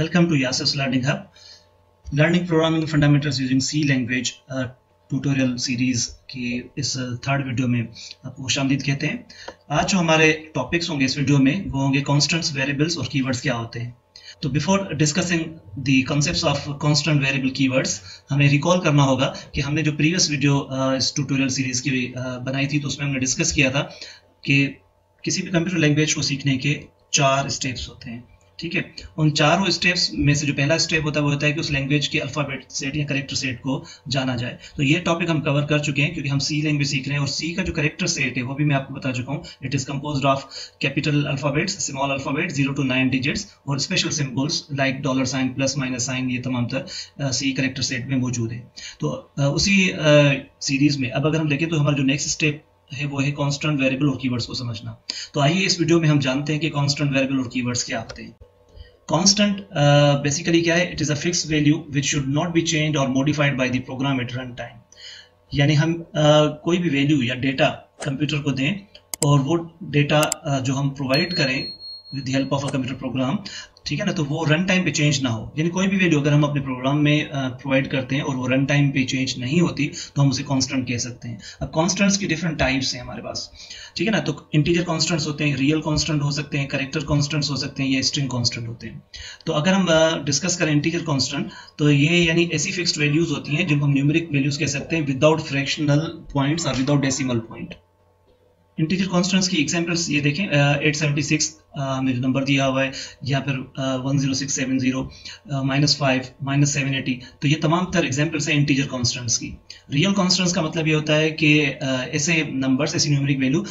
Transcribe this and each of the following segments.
Welcome to Yasser's Learning Hub, Learning Programming Fundamentals using C Language tutorial series की इस third video में आपको खुशामदीद कहते हैं। आज जो हमारे टॉपिक्स होंगे इस वीडियो में वो होंगे कॉन्स्टेंट्स, वेरिएबल्स और कीवर्ड्स क्या होते हैं। तो before discussing the concepts of constant, variable, keywords, हमें रिकॉल करना होगा कि हमने जो प्रीवियस वीडियो इस ट्यूटोरियल सीरीज की बनाई थी तो उसमें हमने डिस्कस किया था कि किसी भी कंप्यूटर लैंग्वेज को सीखने के 4 स्टेप्स होते हैं। ठीक है, उन चारों स्टेप्स में से जो पहला स्टेप होता है वो होता है कि उस लैंग्वेज के अल्फाबेट सेट या करेक्टर सेट को जाना जाए। तो ये टॉपिक हम कवर कर चुके हैं क्योंकि हम सी लैंग्वेज सीख रहे हैं और सी का जो करेक्टर सेट है वो भी मैं आपको बता चुका हूँ। It is composed of capital alphabets, small alphabet 0 to 9 digits और special symbols like dollar sign, plus minus sign, ये तमाम तर सी करेक्टर सेट में मौजूद है। तो उसी सीरीज में अब अगर हम देखें तो हमारा जो नेक्स्ट स्टेप है वो है कॉन्स्टेंट, वेरिएबल और कीवर्ड्स को समझना। तो आइए इस वीडियो में हम जानते हैं कि कॉन्स्टेंट, वेरिएबल और कीवर्ड्स क्या होते हैं। Constant बेसिकली क्या है? It is a fixed value which should not be changed और modified by the program at run time. यानी हम कोई भी वैल्यू या डेटा कंप्यूटर को दें और वो डेटा जो हम प्रोवाइड करें with the help of a computer program, ठीक है ना, तो वो रन टाइम पे चेंज ना हो। यानी कोई भी वैल्यू अगर हम अपने प्रोग्राम में प्रोवाइड करते हैं और वो रन टाइम पे चेंज नहीं होती तो हम उसे कांस्टेंट कह सकते हैं। अब कांस्टेंट्स की डिफरेंट टाइप्स हैं हमारे पास, ठीक है ना। तो इंटीजर कांस्टेंट्स होते हैं, रियल कांस्टेंट हो सकते हैं, कैरेक्टर कांस्टेंट्स हो सकते हैं या स्ट्रिंग कांस्टेंट होते हैं। तो अगर हम डिस्कस करें इंटीजर कांस्टेंट तो ये यानी ऐसी फिक्स्ड वैल्यूज होती हैं जिनको हम न्यूमेरिक वैल्यूज कह सकते हैं विदाउट फ्रैक्शनल पॉइंट्स और without decimal point. Integer constants की एग्जांपल्स ये देखें, 876 हमें जो नंबर दिया हुआ है, या फिर 10670, -5, -780, तो ये तमाम तर एग्जांपल्स हैं इंटीजर कांस्टेंट्स की। रियल कांस्टेंट्स का मतलब ये होता है कि ऐसे नंबर्स, ऐसी न्यूमेरिक वैल्यू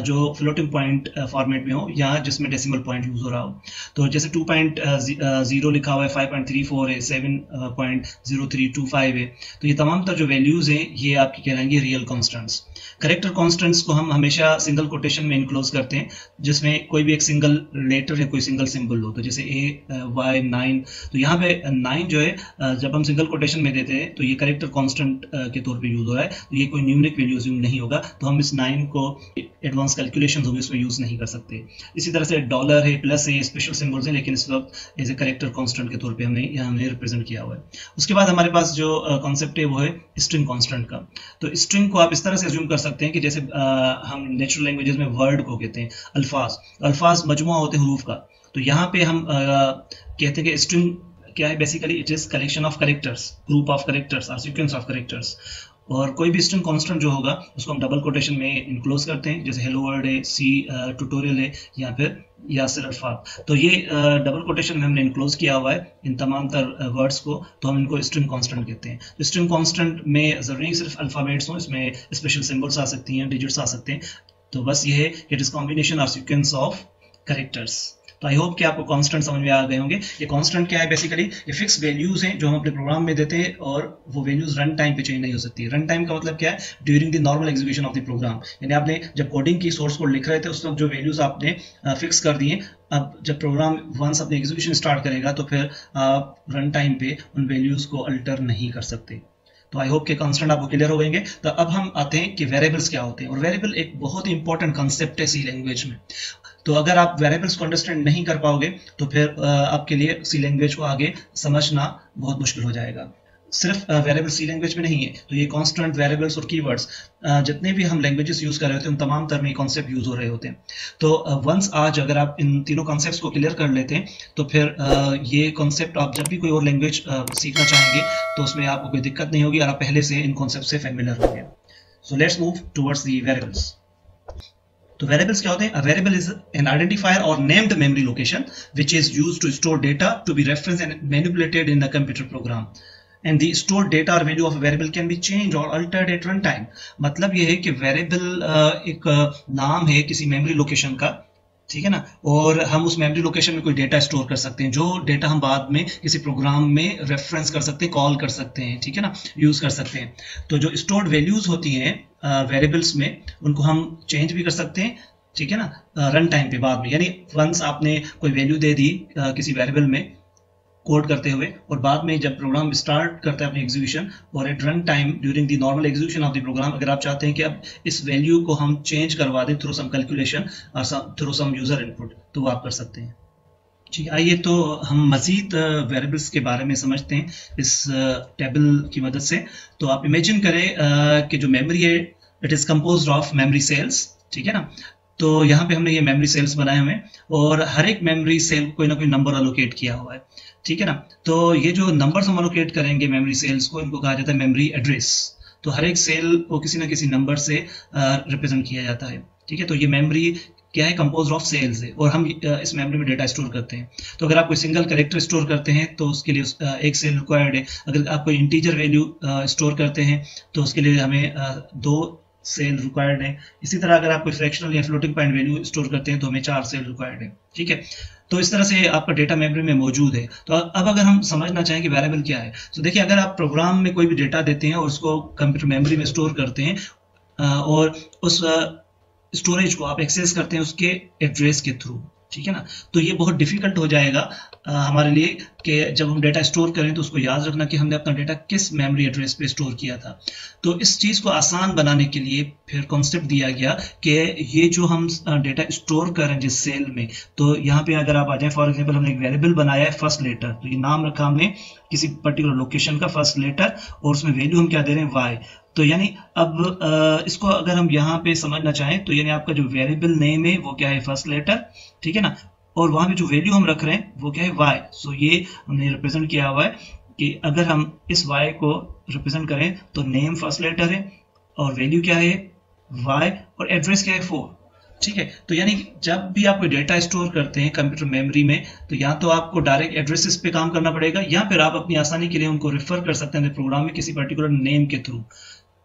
जो फ्लोटिंग पॉइंट फॉर्मेट में हो या जिसमें डेसिमल पॉइंट यूज हो रहा हो। तो जैसे 2.0 लिखा हुआ है, 5.34 है, 7.0325 है, तो ये तमाम तर जो वैल्यूज हैं ये आपकी कहलाएंगी रियल कांस्टेंट्स। करेक्टर कांस्टेंट्स को हम हमेशा सिंगल कोटेशन में इनक्लोज करते हैं जिसमें कोई भी एक सिंगल लेटर है, कोई सिंगल सिंबल हो। तो जैसे AY 9, तो यहाँ पे 9 जो है जब हम सिंगल कोटेशन में देते हैं तो ये करेक्टर कांस्टेंट के तौर पे यूज हो रहा है, तो ये कोई न्यूमेरिक वैल्यू अज्यूम नहीं होगा, तो हम इस 9 को एडवांस कैलकुलेशन होगी उसमें यूज नहीं कर सकते। इसी तरह से डॉलर है, प्लस है, स्पेशल सिंबल्स हैं, लेकिन इस वक्त एज ए करेक्टर कांस्टेंट के तौर पे हमने रिप्रेजेंट किया हुआ है। उसके बाद हमारे पास जो कॉन्सेप्ट है वो है स्ट्रिंग कांस्टेंट का। तो स्ट्रिंग को आप इस तरह से अज्यूम कर सकते हैं कि जैसे हम नेचुरल लैंग्वेजेस में वर्ड को कहते हैं अल्फाज मजमुआ होते हैं हुरूफ का। तो यहाँ पे हम कहते हैं कि स्ट्रिंग क्या है? Basically it is collection of characters, group of characters और सीक्वेंस ऑफ कैरेक्टर्स। और कोई भी स्ट्रिंग कांस्टेंट जो होगा उसको हम डबल कोटेशन में इनक्लोज करते हैं, जैसे हेलो वर्ल्ड है, सी ट्यूटोरियल है, या फिर यासिर अरफात। तो ये डबल कोटेशन में हमने इनक्लोज किया हुआ है इन तमाम तर वर्ड्स को, तो हम इनको स्ट्रिंग कांस्टेंट कहते हैं। तो स्ट्रिंग कांस्टेंट में जरूरी सिर्फ अल्फाबेट्स हो, इसमें स्पेशल सिंबल्स आ सकती हैं, डिजिट्स आ सकते हैं। तो बस ये है, इट इज कॉम्बिनेशन और सीक्वेंस ऑफ कैरेक्टर्स। तो आई होप कि आपको कांस्टेंट समझ में आ गए होंगे। ये कांस्टेंट क्या है? बेसिकली ये फिक्स वैल्यूज हैं जो हम अपने प्रोग्राम में देते हैं और वो वैल्यूज रन टाइम पे चेंज नहीं हो सकती। रन टाइम का मतलब क्या है? During the normal execution of the program. यानी आपने जब कोडिंग की सोर्स कोड लिख रहे थे उस वक्त जो वैल्यूज आपने फिक्स कर दिए, अब जब प्रोग्राम वंस अपने एग्जीक्यूशन स्टार्ट करेगा तो फिर आप रन टाइम पे उन वैल्यूज को अल्टर नहीं कर सकते। तो आई होप के कांस्टेंट आपको क्लियर हो गएंगे। तो अब हम आते हैं कि वेरिएबल्स क्या होते हैं। और वेरिएबल एक बहुत ही इंपॉर्टेंट कंसेप्ट है सी लैंग्वेज में। तो अगर आप वेरिएबल्स को अंडरस्टैंड नहीं कर पाओगे तो फिर आपके लिए सी लैंग्वेज को आगे समझना बहुत मुश्किल हो जाएगा। सिर्फ वेरिएबल सी लैंग्वेज में नहीं है, तो ये कांस्टेंट, वेरिएबल्स और कीवर्ड्स जितने भी हम लैंग्वेजेस यूज कर रहे होते हैं उन तमाम तरह में कॉन्सेप्ट यूज हो रहे होते हैं। तो वंस आज अगर आप इन तीनों कॉन्सेप्ट्स को क्लियर कर लेते हैं तो फिर ये कॉन्सेप्ट आप जब भी कोई और लैंग्वेज सीखना चाहेंगे तो उसमें आपको कोई दिक्कत नहीं होगी और आप पहले से इन कॉन्सेप्ट से फैमिलियर होंगे। So let's move towards the variables. तो वेरिएबल्स क्या होते हैं? A variable is an identifier or named memory location which is used to store data to be referenced and manipulated in a computer program. And the stored data or value of a variable can be changed or altered at runtime. मतलब ये है कि variable एक नाम है किसी memory location का, ठीक है ना, और हम उस मेमोरी लोकेशन में कोई डेटा स्टोर कर सकते हैं, जो डेटा हम बाद में किसी प्रोग्राम में रेफरेंस कर सकते हैं, कॉल कर सकते हैं, ठीक है ना, यूज कर सकते हैं। तो जो स्टोर्ड वैल्यूज होती हैं वेरिएबल्स में उनको हम चेंज भी कर सकते हैं, ठीक है ना, रन टाइम पे बाद में। यानी वंस आपने कोई वैल्यू दे दी किसी वेरिएबल में कोड करते हुए और बाद में जब प्रोग्राम स्टार्ट करता है अपनी एग्जीक्यूशन और at run time during the normal execution of the program, अगर आप चाहते हैं कि अब इस वैल्यू को हम चेंज करवा दें थ्रू सम कैलकुलेशन और थ्रू सम यूजर इनपुट, तो वो आप कर सकते हैं। जी, आइए तो हम मज़ीद वेरिएबल्स के बारे में समझते हैं इस टेबल की मदद से। तो आप इमेजिन करें कि जो मेमोरी है it is composed of memory cells, ठीक है ना। तो यहाँ पे हमने ये मेमोरी सेल्स बनाए हुए हैं और हर एक मेमोरी सेल को कोई ना कोई नंबर अलोकेट किया हुआ है, ठीक है ना। तो ये जो नंबर्स हम अलोकेट करेंगे मेमोरी सेल्स को, इनको कहा जाता है मेमोरी एड्रेस। तो हर एक सेल को किसी ना किसी नंबर से रिप्रेजेंट किया जाता है, ठीक है। तो ये मेमोरी क्या है, कंपोज ऑफ सेल्स है और हम इस मेमोरी में डेटा स्टोर करते हैं। तो अगर आप कोई सिंगल कैरेक्टर स्टोर करते हैं तो उसके लिए एक सेल रिक्वायर्ड है। अगर आप कोई इंटीजर वैल्यू स्टोर करते हैं तो उसके लिए हमें 2 सेल रिक्वायर्ड है। इसी तरह अगर आप कोई फ्रैक्शनल या फ्लोटिंग पॉइंट वैल्यू स्टोर करते हैं तो हमें 4 सेल रिक्वायर्ड है, ठीक है। तो इस तरह से आपका डेटा मेमोरी में मौजूद है। तो अब अगर हम समझना चाहें कि वेरिएबल क्या है, तो देखिए अगर आप प्रोग्राम में कोई भी डेटा देते हैं और उसको कंप्यूटर मेमोरी में स्टोर करते हैं और उस स्टोरेज को आप एक्सेस करते हैं उसके एड्रेस के थ्रू, ठीक है ना। तो ये बहुत डिफिकल्ट हो जाएगा हमारे लिए कि जब हम डेटा स्टोर करें तो उसको याद रखना कि हमने अपना डेटा किस मेमोरी एड्रेस पे स्टोर किया था। तो इस चीज़ को आसान बनाने के लिए फिर कॉन्सेप्ट दिया गया कि ये जो हम डेटा स्टोर कर रहे हैं जिस सेल में, तो यहाँ पे अगर आप आ जाए, फॉर एग्जाम्पल हमने एक वेरिएबल बनाया है फर्स्ट लेटर, तो ये नाम रखा हमने किसी पर्टिकुलर लोकेशन का फर्स्ट लेटर और उसमें वैल्यू हम क्या दे रहे हैं, वाई। तो यानी अब इसको अगर हम यहाँ पे समझना चाहें तो यानी आपका जो वेरिएबल नेम है वो क्या है, फर्स्ट लेटर, ठीक है ना। और वहां पे जो वैल्यू हम रख रहे हैं वो क्या है, वाई। सो ये हमने रिप्रेजेंट किया हुआ है कि अगर हम इस वाई को रिप्रेजेंट करें तो नेम फर्स्ट लेटर है और वैल्यू क्या है, वाई, और एड्रेस क्या है, 4, ठीक है। तो यानी जब भी आप कोई डेटा स्टोर करते हैं कंप्यूटर मेमोरी में तो या तो आपको डायरेक्ट एड्रेसेस पे काम करना पड़ेगा या फिर आप अपनी आसानी के लिए उनको रेफर कर सकते हैं प्रोग्राम में किसी पर्टिकुलर नेम के थ्रू।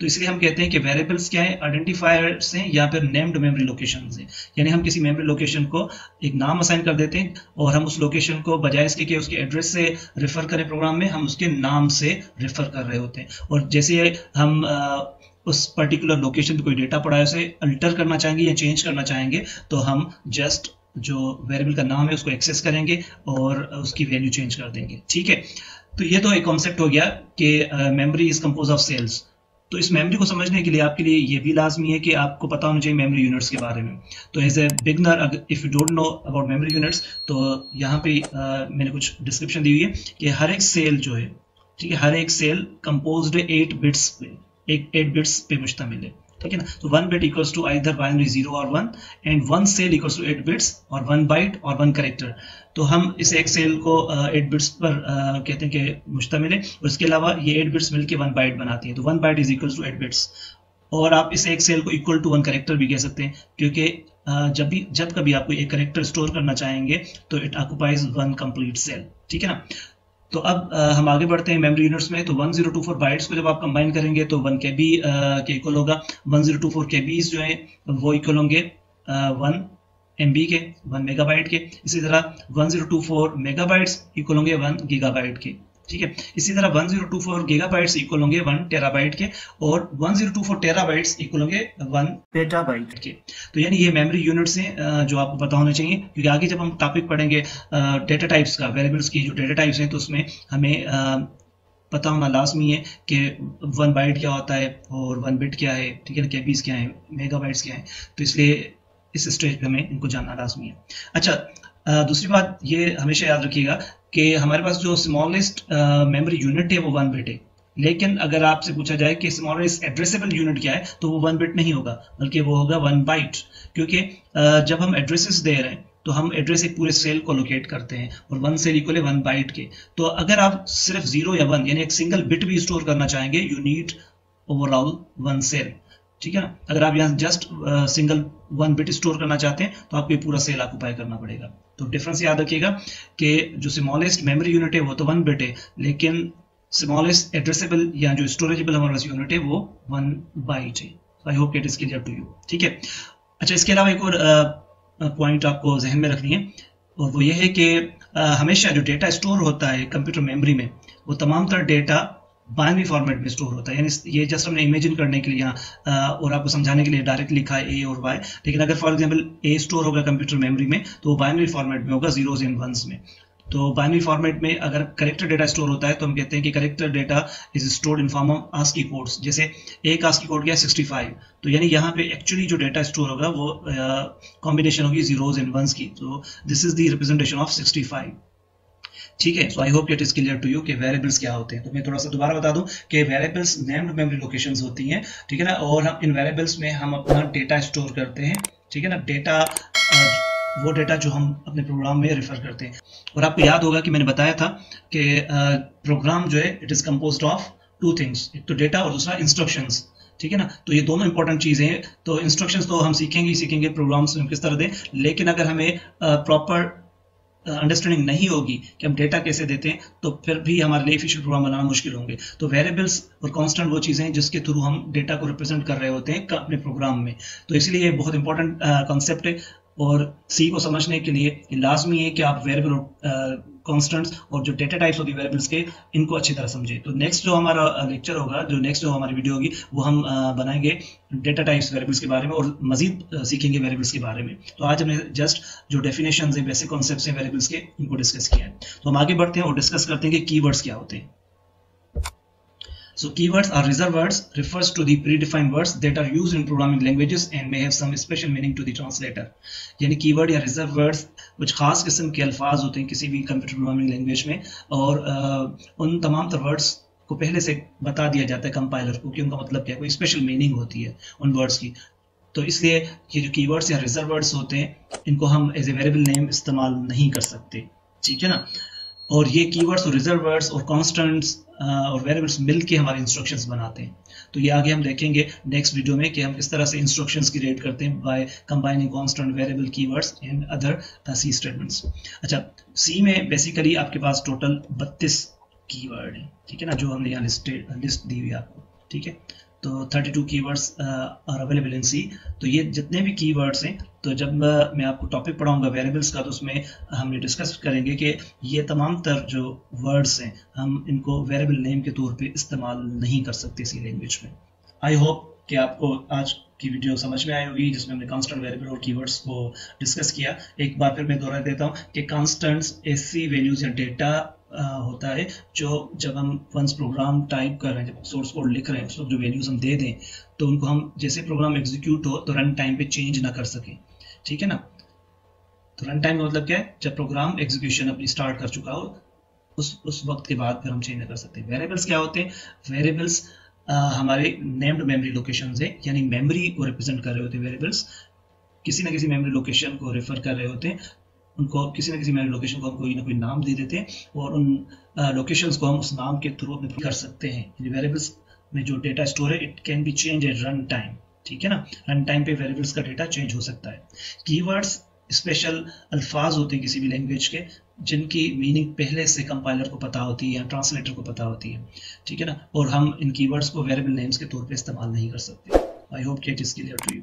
तो इसलिए हम कहते हैं कि वेरिएबल्स क्या है, आइडेंटिफायर्स हैं या फिर नेम्ड मेमोरी लोकेशंस हैं। यानी हम किसी मेमोरी लोकेशन को एक नाम असाइन कर देते हैं और हम उस लोकेशन को बजाय इसके कि उसके एड्रेस से रेफर करें प्रोग्राम में, हम उसके नाम से रेफर कर रहे होते हैं। और जैसे हम उस पर्टिकुलर लोकेशन पे कोई डेटा पड़ा है उसे अल्टर करना चाहेंगे या चेंज करना चाहेंगे तो हम जस्ट जो वेरिएबल का नाम है उसको एक्सेस करेंगे और उसकी वैल्यू चेंज कर देंगे, ठीक है। तो ये तो एक कॉन्सेप्ट हो गया कि memory is compose of cells. तो इस मेमोरी को समझने के लिए आपके लिए ये भी लाजमी है कि आपको पता होना चाहिए मेमोरी यूनिट्स के बारे में। तो as a beginner if you don't know about memory units तो यहाँ पे मैंने कुछ डिस्क्रिप्शन दी हुई है कि हर एक सेल जो है, ठीक है, हर एक सेल कंपोज्ड है 8 बिट्स पे, 8 बिट्स पे मुश्तमिल है, ठीक है ना। तो 1 bit equals to either binary 0 और 1 and 1 cell equals to 8 bits और 1 बाइट और 1 कैरेक्टर। तो हम इस एक सेल को 8 बिट्स पर कहते हैं कि मुश्तमिल है। उसके अलावा ये 8 बिट्स मिलके 1 बाइट बनाती है। तो 1 byte is equals to 8 bits. और आप इस एक सेल को इक्वल टू 1 कैरेक्टर भी कह सकते हैं क्योंकि जब कभी आप कोई एक कैरेक्टर स्टोर करना चाहेंगे तो इट ऑक्युपाइज 1 कंप्लीट सेल, ठीक है ना। तो अब हम आगे बढ़ते हैं मेमोरी यूनिट्स में। तो 1024 बाइट्स को जब आप कंबाइन करेंगे तो 1 KB के इक्वल होगा। 1024 KBs जो है वो इक्वल होंगे 1 MB के, 1 मेगाबाइट के। इसी तरह 1024 मेगाबाइट्स इक्वल होंगे 1 गीगाबाइट के, ठीक है। इसी तरह 1024 गीगाबाइट्स इक्वल होंगे 1 टेराबाइट के और 1024 टेराबाइट्स इक्वल होंगे 1 पेटाबाइट के। तो यानी ये मेमोरी यूनिट्स हैं जो आपको पता होने चाहिए क्योंकि आगे जब हम टॉपिक पढ़ेंगे डेटा टाइप्स का, वेरिएबल्स की जो डेटा टाइप्स हैं तो उसमें हमें पता होना लाजमी है कि 1 बाइट क्या होता है और 1 बिट क्या है, ठीक है ना, केबीज क्या है, मेगाबाइट्स क्या है। तो इसलिए इस स्टेज पे हमें इनको जानना लाजमी है। अच्छा, दूसरी बात ये हमेशा याद रखिएगा कि हमारे पास जो स्मॉलेस्ट मेमोरी यूनिट है वो 1 बिट है। लेकिन अगर आपसे पूछा जाए कि स्मॉलेस्ट एड्रेसेबल यूनिट क्या है तो वो 1 बिट नहीं होगा बल्कि वो होगा 1 बाइट। क्योंकि जब हम एड्रेसेस दे रहे हैं तो हम एड्रेस एक पूरे सेल को लोकेट करते हैं और 1 सेल इक्वल है 1 बाइट के। तो अगर आप सिर्फ 0 या 1 यानी एक सिंगल बिट भी स्टोर करना चाहेंगे यू नीड ओवरऑल 1 सेल, ठीक है ना। अगर आप यहाँ जस्ट सिंगल 1 बिट स्टोर करना चाहते हैं तो आपको पूरा सेल ऑक्युपाई करना पड़ेगा। तो डिफरेंस याद रखिएगा कि जो स्मॉलेस्ट मेमोरी यूनिट है वो तो 1 बिट है लेकिन स्मॉलेस्ट एड्रेसेबल या जो स्टोरेजेबल हमारे पास यूनिट है वो 1 बाइट है। I hope it is clear to you, ठीक है। अच्छा, इसके अलावा एक और पॉइंट आपको जहन में रखनी है और वो ये है कि हमेशा जो डेटा स्टोर होता है कंप्यूटर मेमोरी में वो तमाम तरह डेटा बाइनरी फॉर्मेट में स्टोर होता है। यानी ये जस्ट हमने इमेजिन करने के लिए यहाँ और आपको समझाने के लिए डायरेक्ट लिखा है ए और वाई। लेकिन अगर फॉर एग्जांपल ए स्टोर होगा कंप्यूटर मेमोरी में तो वो बाइनरी फॉर्मेट में होगा, 0s and 1s में। तो बाइनरी फॉर्मेट में अगर करेक्टर डेटा स्टोर होता है तो हम कहते हैं कि character data is stored in form of ASCII codes. जैसे एक आस्की कोड क्या है 65, तो यानी यहाँ पे एक्चुअली जो डेटा स्टोर होगा वो कॉम्बिनेशन होगी जीरोज एंड वंस की। तो this is the representation of 65। ठीक है, so I hope it is clear to you कि वेरिएबल्स क्या होते हैं। तो मैं थोड़ा सा दोबारा बता दूं कि वेरिएबल्स नेम्ड मेमोरी लोकेशंस होती हैं, ठीक है ना, और हम इन वेरिएबल्स में हम अपना डेटा स्टोर करते हैं, ठीक है ना, डेटा वो डेटा जो हम अपने प्रोग्राम में रेफर करते हैं। और आपको याद होगा कि मैंने बताया था कि प्रोग्राम जो है it is composed of two things, एक तो डेटा और दूसरा इंस्ट्रक्शंस, ठीक है ना। तो ये दोनों इंपॉर्टेंट चीजें हैं। तो इंस्ट्रक्शंस तो हम सीखेंगे प्रोग्राम्स में किस तरह दें, लेकिन अगर हमें प्रॉपर अंडरस्टैंडिंग नहीं होगी कि हम डेटा कैसे देते हैं तो फिर भी हमारे लिए एफिशिएंट प्रोग्राम बनाना मुश्किल होंगे। तो वेरिएबल्स और कांस्टेंट वो चीज़ें हैं जिसके थ्रू हम डेटा को रिप्रेजेंट कर रहे होते हैं अपने प्रोग्राम में। तो इसलिए ये बहुत इंपॉर्टेंट कॉन्सेप्ट है और सी को समझने के लिए लाजमी है कि आप वेरिएबल और कांस्टेंट्स और जो डेटा टाइप्स होगी वेरिएबल्स के, इनको अच्छी तरह समझें। तो नेक्स्ट जो हमारा लेक्चर होगा, जो नेक्स्ट जो हमारी वीडियो होगी, वो हम बनाएंगे डेटा टाइप्स वेरिएबल्स के बारे में और मजीद सीखेंगे वेरिएबल्स के बारे में। तो आज हमने जस्ट जो डेफिनेशंस हैं, बेसिक कॉन्सेप्ट्स हैं वेरिएबल्स के, इनको डिस्कस किया है। तो हम आगे बढ़ते हैं और डिस्कस करते हैं कि कीवर्ड्स क्या होते हैं। So keywords are reserved words, refers to the predefined words that are used in programming languages and may have some special meaning to the translator। यानी कीवर्ड या रिजर्व वर्ड्स कुछ खास किस्म के अल्फाज होते हैं किसी भी कंप्यूटर प्रोग्रामिंग लैंग्वेज में, और उन तमाम तर वर्ड्स को पहले से बता दिया जाता है कंपाइलर को कि उनका मतलब क्या है, कोई स्पेशल मीनिंग होती है उन वर्ड्स की। तो इसलिए ये जो कीवर्ड्स या रिजर्व वर्ड्स होते हैं इनको हम एज ए वेरिएबल नेम इस्तेमाल नहीं कर सकते, ठीक है ना। और ये कीवर्ड्स और रिजर्व वर्ड्स और कांस्टेंट्स और वेरिएबल्स मिलके हमारे इंस्ट्रक्शंस बनाते हैं। तो ये आगे हम देखेंगे नेक्स्ट वीडियो में कि हम किस तरह से इंस्ट्रक्शंस क्रिएट करते हैं by combining constant, variable, keywords and other C statements. अच्छा, सी में बेसिकली आपके पास टोटल 32 कीवर्ड है, ठीक है ना, जो हमने यहाँ लिस्ट दी हुई है आपको, ठीक है। तो 32 कीवर्ड्स आर अवेलेबल इन सी। तो ये जितने भी कीवर्ड्स हैं, तो जब मैं आपको टॉपिक पढ़ाऊंगा वेरिएबल्स का, तो उसमें हम ये डिस्कस करेंगे कि ये तमाम तर जो वर्ड्स हैं हम इनको वेरिएबल नेम के तौर पे इस्तेमाल नहीं कर सकते सी लैंग्वेज में। आई होप कि आपको आज की वीडियो समझ में आई होगी जिसमें हमने कांस्टेंट, वेरिएबल और कीवर्ड्स को डिस्कस किया। एक बार फिर मैं दोहरा देता हूँ कि कांस्टेंट्स ऐसी वैल्यूज या डेटा होता है जो जब हम वंस प्रोग्राम टाइप कर रहे हैं, जब सोर्स कोड लिख रहे हैं, तो जो वैल्यूज हम दे दें तो उनको हम जैसे प्रोग्राम एग्जीक्यूट हो तो रन टाइम पे चेंज ना कर सकें, ठीक है ना। तो रन टाइम का मतलब क्या है, जब प्रोग्राम एग्जीक्यूशन अपनी स्टार्ट कर चुका हो उस वक्त के बाद फिर हम चेंज ना कर सकते। वेरिएबल्स क्या होते हैं, वेरिएबल्स हमारे नेम्ड मेमोरी लोकेशंस है, यानी मेमोरी को रिप्रेजेंट कर रहे होते हैं। वेरिएबल्स किसी न किसी मेमोरी लोकेशन को रेफर कर रहे होते हैं, उनको किसी न किसी मेमोरी लोकेशन को हम कोई ना कोई नाम दे देते हैं और उन लोकेशंस को हम उस नाम के थ्रू अपने कर सकते हैं। वेरिएबल्स में जो डेटा स्टोर है it can be change at run time, ठीक है ना। रन टाइम पे वेरिएबल्स का डेटा चेंज हो सकता है। कीवर्ड्स स्पेशल अल्फाज होते हैं किसी भी लैंग्वेज के जिनकी मीनिंग पहले से कंपाइलर को पता होती है या ट्रांसलेटर को पता होती है, ठीक है ना, और हम इन कीवर्ड्स को वेरिएबल नेम्स के तौर पे इस्तेमाल नहीं कर सकते। I hope it is clear to you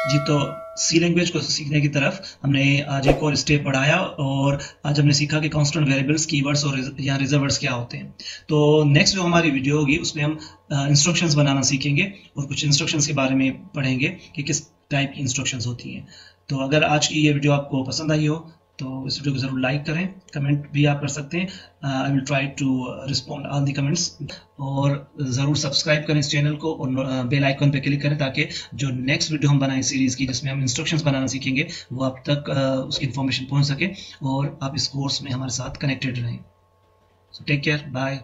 जी। तो सी लैंग्वेज को सीखने की तरफ हमने आज एक और स्टेप बढ़ाया और आज हमने सीखा कि कांस्टेंट, वेरिएबल्स, कीवर्ड्स और या रिजर्वर्स क्या होते हैं। तो नेक्स्ट जो हमारी वीडियो होगी उसमें हम इंस्ट्रक्शंस बनाना सीखेंगे और कुछ इंस्ट्रक्शंस के बारे में पढ़ेंगे कि किस टाइप की इंस्ट्रक्शंस होती हैं। तो अगर आज की ये वीडियो आपको पसंद आई हो तो इस वीडियो को जरूर लाइक करें, कमेंट भी आप कर सकते हैं। I will try to respond all the comments, और ज़रूर सब्सक्राइब करें इस चैनल को और बेल आइकन पे क्लिक करें ताकि जो नेक्स्ट वीडियो हम बनाएं सीरीज़ की जिसमें हम इंस्ट्रक्शंस बनाना सीखेंगे वो आप तक उसकी इन्फॉर्मेशन पहुंच सके और आप इस कोर्स में हमारे साथ कनेक्टेड रहें। So take care, bye.